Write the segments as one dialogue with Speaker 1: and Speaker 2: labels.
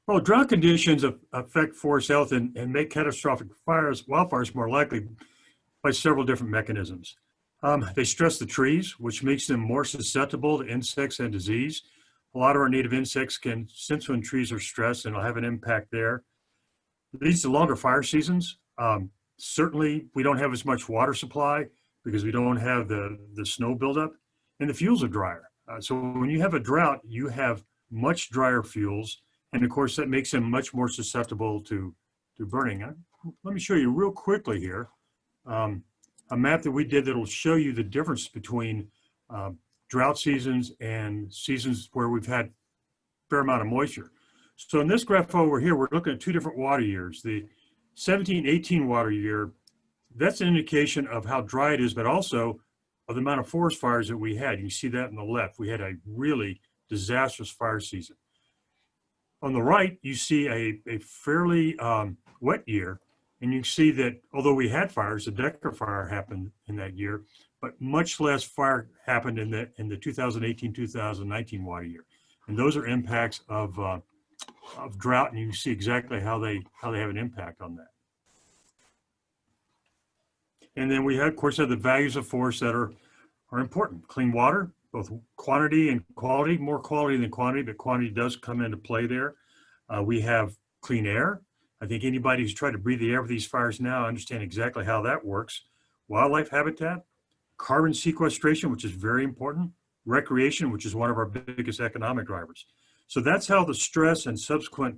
Speaker 1: Well, drought conditions affect forest health and make catastrophic wildfires more likely by several different mechanisms. They stress the trees, which makes them more susceptible to insects and disease. A lot of our native insects can sense when trees are stressed and it'll have an impact there. It leads to longer fire seasons. Certainly, we don't have as much water supply because we don't have the snow buildup, and the fuels are drier. So when you have a drought, you have much drier fuels, and of course that makes them much more susceptible to burning. Let me show you real quickly here um, a map that we did that will show you the difference between drought seasons and seasons where we've had a fair amount of moisture. So in this graph over here, we're looking at two different water years. The 17-18 water year, that's an indication of how dry it is, but also of the amount of forest fires that we had. You see that on the left. We had a really disastrous fire season. On the right, you see a fairly wet year, and you see that although we had fires, the Decker fire happened in that year, but much less fire happened in the 2018-2019 water year. And those are impacts of drought, and you see exactly how they have an impact on that. And then we have, of course, have the values of forest that are important. Clean water, both quantity and quality, more quality than quantity, but quantity does come into play there. We have clean air. I think anybody who's tried to breathe the air with these fires now understand exactly how that works. Wildlife habitat, carbon sequestration, which is very important, recreation, which is one of our biggest economic drivers. So that's how the stress and subsequent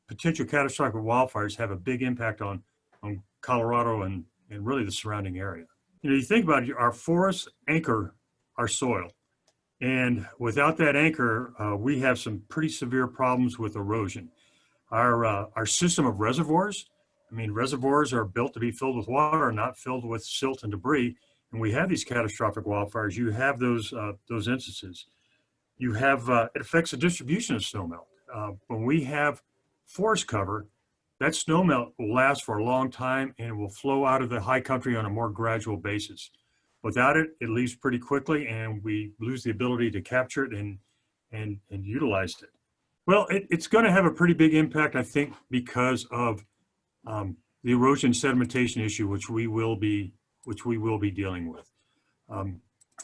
Speaker 1: potential catastrophic wildfires have a big impact on Colorado and really the surrounding area. You know, you think about it, our forests anchor our soil. And without that anchor, we have some pretty severe problems with erosion. Our system of reservoirs, I mean, reservoirs are built to be filled with water, not filled with silt and debris. And we have these catastrophic wildfires. You have those instances. You have, it affects the distribution of snowmelt. When we have forest cover, that snowmelt will last for a long time and it will flow out of the high country on a more gradual basis. Without it, it leaves pretty quickly and we lose the ability to capture it and utilize it. Well, it's going to have a pretty big impact, I think, because of the erosion sedimentation issue, which we will be dealing with.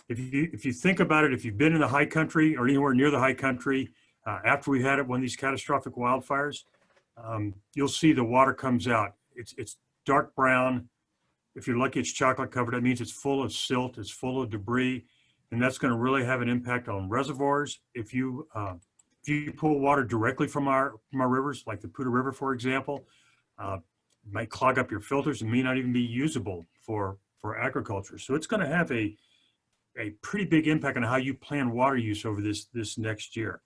Speaker 1: If you think about it, if you've been in the high country or anywhere near the high country after we had one of these catastrophic wildfires, you'll see the water comes out. It's dark brown. If you're lucky, it's chocolate covered. That means it's full of silt, it's full of debris, and that's going to really have an impact on reservoirs. If you pull water directly from our rivers, like the Poudre River, for example, it might clog up your filters and may not even be usable for agriculture. So it's going to have a pretty big impact on how you plan water use over this next year.